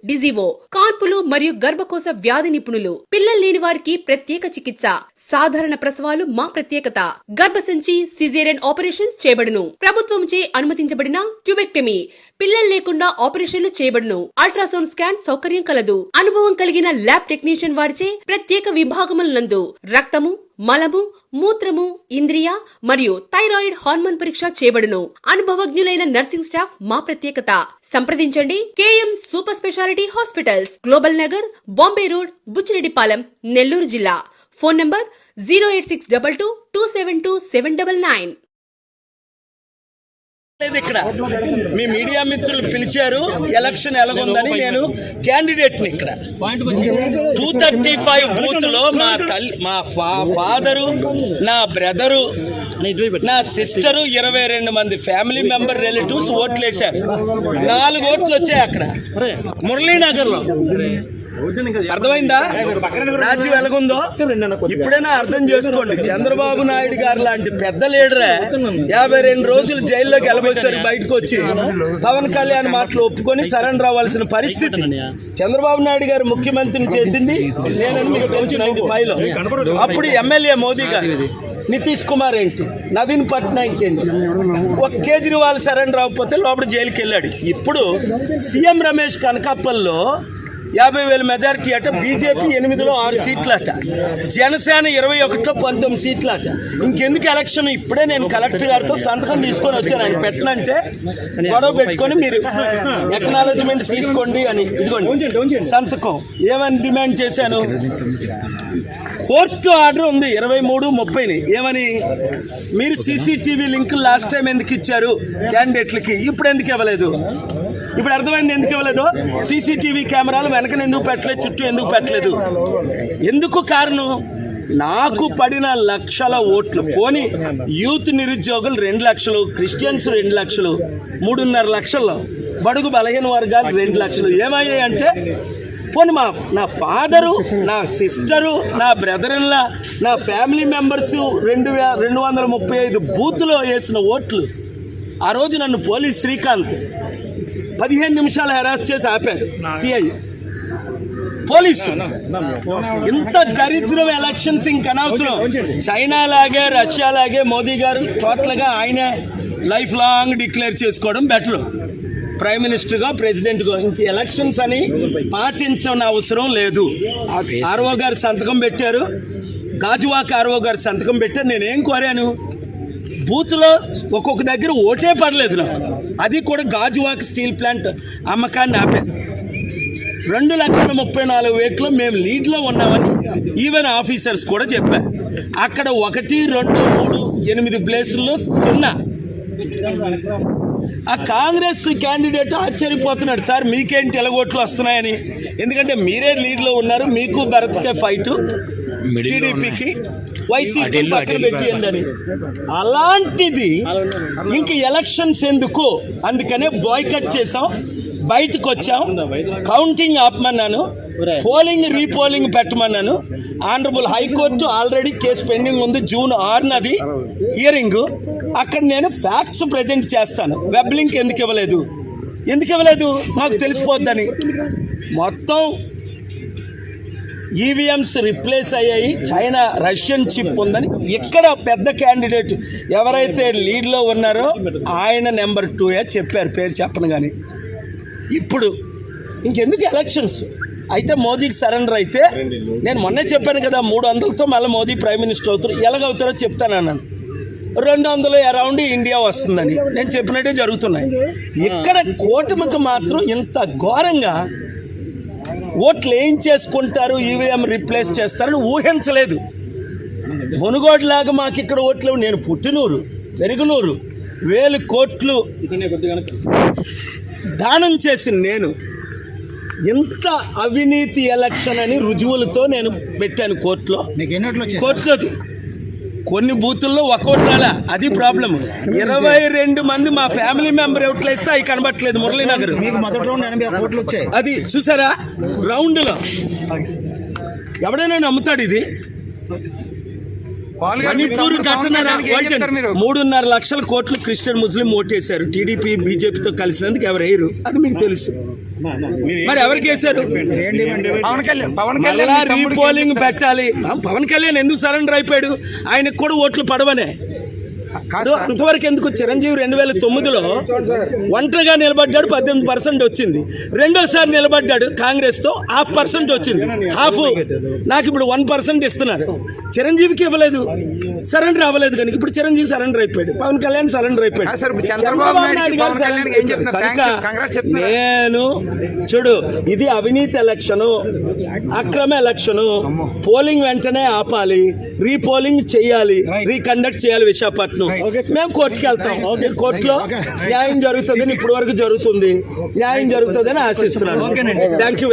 డిజివో, కాన్పులు మరియు గర్భకోశ వ్యాధి నిపుణులు, పిల్లలు లేని వారికి ప్రత్యేక చికిత్స, సాధారణ ప్రసవాలు మా ప్రత్యేకత, గర్భసంచి సిజేరియన్ ఆపరేషన్స్ చేయబడును, ప్రభుత్వంచే అనుమతించబడిన ట్యూబెక్టమీ, పిల్లలు లేకుండా ఆపరేషన్లు చేయబడును, అల్ట్రాసౌండ్ స్కాన్ సౌకర్యం కలదు. అనుభవం కలిగిన ల్యాబ్ టెక్నీషియన్ వారిచే ప్రత్యేక విభాగముల నందు రక్తము, మలము, మూత్రము, ఇంద్రియ మరియు థైరాయిడ్ హార్మోన్ పరీక్ష చేయబడును. అనుభవజ్ఞులైన నర్సింగ్ స్టాఫ్ మా ప్రత్యేకత. సంప్రదించండి KM super speciality hospitals, global Nagar, Bombay road, Buchireddypalem, Nellore జిల్లా. Phone number 08622272799. ఇక్కడ మీ మీడియా మిత్రులు పిలిచారు, ఎలక్షన్ ఎలాగుందని. నేను క్యాండిడేట్ని. ఇక్కడ 235 బూత్ లో మా ఫాదరు, నా బ్రదరు, నా సిస్టరు, 22 మంది ఫ్యామిలీ మెంబర్ రిలేటివ్స్ ఓట్లు వేశారు. 4 ఓట్లు వచ్చాయి అక్కడ మురళీనగర్ లో. అర్థమైందా రాజ్యం ఎలాగుందో? ఇప్పుడైనా అర్థం చేసుకోండి. చంద్రబాబు నాయుడు గారు లాంటి పెద్ద లీడరే 52 రోజులు జైల్లోకి వెళ్ళబోసారు. బయటకు వచ్చి పవన్ కళ్యాణ్ మాటలు ఒప్పుకొని సరెండర్ అవ్వాల్సిన పరిస్థితి. చంద్రబాబు నాయుడు గారు ముఖ్యమంత్రిని చేసింది నేను 95లో. అప్పుడు ఎమ్మెల్యే మోదీ గారు, నితీష్ కుమార్ ఏంటి, నవీన్ పట్నాయక్ ఏంటి, ఒక కేజ్రీవాల్ సరెండర్ అవ్వకపోతే లోపల జైలుకి వెళ్ళాడు. ఇప్పుడు సీఎం రమేష్ కనకాపల్లో 50,000 మెజారిటీ అట, బీజేపీ 8లో 6 సీట్లు అట, జనసేన 21లో 19 సీట్లు అట. ఇంకెందుకు ఎలక్షన్? ఇప్పుడే నేను కలెక్టర్ గారితో సంతకం తీసుకొని వచ్చాను. ఆయన పెట్టనంటే గొడవ పెట్టుకొని మీరు ఎక్నాలజ్మెంట్ తీసుకోండి అని. ఇదిగోండి సంతకం. ఏమని డిమాండ్ చేశాను? కోర్టు ఆర్డర్ ఉంది 23-30ని. ఏమని? మీరు CCTV లింక్ లాస్ట్ టైం ఎందుకు ఇచ్చారు క్యాండిడేట్లకి, ఇప్పుడు ఎందుకు ఇవ్వలేదు? ఇప్పుడు అర్థమైంది ఎందుకు ఇవ్వలేదు. CCTV కెమెరాలు వెనకన ఎందుకు పెట్టలేదు, చుట్టూ ఎందుకు పెట్టలేదు? ఎందుకు కారణం? నాకు పడిన లక్షల ఓట్లు పోని యూత్ నిరుద్యోగులు 2 లక్షలు, క్రిస్టియన్స్ 2 లక్షలు, 3.5 లక్షల్లో బడుగు బలహీన వర్గాలు 2 లక్షలు ఏమయ్యాయి అంటే, పోనీ నా ఫాదరు, నా సిస్టరు, నా బ్రదర్లా, నా ఫ్యామిలీ మెంబర్స్ 235 బూత్లో వేసిన ఓట్లు. ఆ రోజు నన్ను పోలీస్ శ్రీకాంత్ 15 నిమిషాలు హెరాస్ చేసి ఆపారు సిఐ పోలీసు. ఇంత దరిద్రం ఎలక్షన్స్ ఇంకనవసరం. చైనా లాగే, రష్యా లాగే మోదీ గారు టోటల్గా ఆయనే లైఫ్ లాంగ్ డిక్లేర్ చేసుకోవడం బెటర్. ప్రైమ్ మినిస్టర్గా, ప్రెసిడెంట్గా ఇంక ఎలక్షన్స్ అని పాటించని అవసరం లేదు. ఆర్ఓ గారు సంతకం పెట్టారు, గాజువాక ఆర్ఓ గారు సంతకం పెట్టారు. నేనేం కోరాను? బూత్లో ఒక్కొక్క దగ్గర ఓటే పడలేదు నాకు. అది కూడా గాజువాక స్టీల్ ప్లాంట్ అమ్మకాన్ని ఆపారు. 2,34,000 మేము లీడ్లో ఉన్నామని ఈవెన్ ఆఫీసర్స్ కూడా చెప్పారు. అక్కడ 1, 2, 3, 8 ప్లేసుల్లో 0. ఆ కాంగ్రెస్ క్యాండిడేట్ ఆశ్చర్యపోతున్నాడు, సార్ మీకేంటి ఎలగోట్లు వస్తున్నాయని. ఎందుకంటే మీరే లీడ్లో ఉన్నారు, మీకు భరత్కే ఫైటు, టీడీపీకి వైసీపీ పక్కన పెట్టిందని. అలాంటిది ఇంక ఎలక్షన్స్ ఎందుకు? అందుకనే బాయ్కట్ చేసాం, బయటకు వచ్చాం, కౌంటింగ్ ఆపమన్నాను, పోలింగ్ రీపోలింగ్ పెట్టమన్నాను. Honourable high court already case pending ఉంది, June 6 హియరింగ్. అక్కడ నేను ఫ్యాక్ట్స్ ప్రజెంట్ చేస్తాను. వెబ్ లింక్ ఎందుకు ఇవ్వలేదు? మాకు తెలిసిపోద్దని. మొత్తం ఈవీఎంస్ రిప్లేస్ అయ్యాయి, చైనా రష్యన్ చిప్ ఉందని. ఇక్కడ పెద్ద క్యాండిడేట్ ఎవరైతే లీడ్లో ఉన్నారో ఆయన నెంబర్ 2 చెప్పారు, పేరు చెప్పను. కానీ ఇప్పుడు ఇంకెందుకు ఎలక్షన్స్? అయితే మోదీకి సరెండర్ అయితే, నేను మొన్నే చెప్పాను కదా, 300తో మళ్ళీ మోదీ ప్రైమ్ మినిస్టర్ అవుతారు. ఎలాగవుతారో చెప్తానన్నాను. 200 అరౌండ్ ఇండియా వస్తుందని నేను చెప్పినట్టే జరుగుతున్నాయి. ఇక్కడ కూటమికి మాత్రం ఇంత ఘోరంగా ఓట్లు ఏం చేసుకుంటారు, ఈవీఎం రిప్లేస్ చేస్తారని ఊహించలేదు. మునుగోడులాగా మాకు ఇక్కడ ఓట్లు. నేను పుట్టినూరు, పెరుగునూరు, 1000 కోట్లు దానం చేసిన నేను. ఇంత అవినీతి ఎలక్షన్ అని రుజువులతో నేను పెట్టాను కోర్టులో. కొన్ని బూతుల్లో ఒక్కోటి రాలే, అది ప్రాబ్లం. 22 మంది మా ఫ్యామిలీ మెంబర్ ఓట్లు వేస్తే అవి కనబట్టలేదు. మురళీనగర్ అది చూసారా రౌండ్లో. ఎవడైనా నమ్ముతాడు ఇది? మణిపూర్ ఘటన 3.5 లక్షల కోట్లు క్రిస్టియన్ ముస్లిం ఓటేశారు. టీడీపీ బీజేపీతో కలిసినందుకు ఎవరు వేయరు, అది మీకు తెలుసు. మరి ఎవరికి వేశారు? పవన్ మళ్ళా కళ్యాణ్ రీపోలింగ్ పెట్టాలి. పవన్ కళ్యాణ్ ఎందుకు సరెండర్ అయిపోయాడు? ఆయనకు కూడా ఓట్లు పడవనే. కాదు, అంతవరకు ఎందుకు? చిరంజీవి 2009లో ఒంటరిగా నిలబడ్డాడు, 18% వచ్చింది. రెండోసారి నిలబడ్డాడు కాంగ్రెస్ తో, 0.5% వచ్చింది. నాకు ఇప్పుడు 1% ఇస్తున్నారు. చిరంజీవికి ఇవ్వలేదు, సరెండర్ అవ్వలేదు. కనుక ఇప్పుడు చిరంజీవి సరెండర్ అయిపోయాడు, పవన్ కళ్యాణ్ సరెండర్ అయిపోయాడు. చంద్రబాబు నాయుడు గారు సరెండర్ అయిపోయాడు. కనుక నేను చూడు, ఇది అవినీతి ఎలక్షను, అక్రమ ఎలక్షను. పోలింగ్ వెంటనే ఆపాలి, రీపోలింగ్ చేయాలి, రీకండక్ట్ చేయాలి విశాఖపట్నం. మేము కోర్టుకి వెళ్తాం. కోర్టులో న్యాయం జరుగుతుందని, ఇప్పటి వరకు జరుగుతుంది, న్యాయం జరుగుతుందని ఆశిస్తున్నాను. Thank you.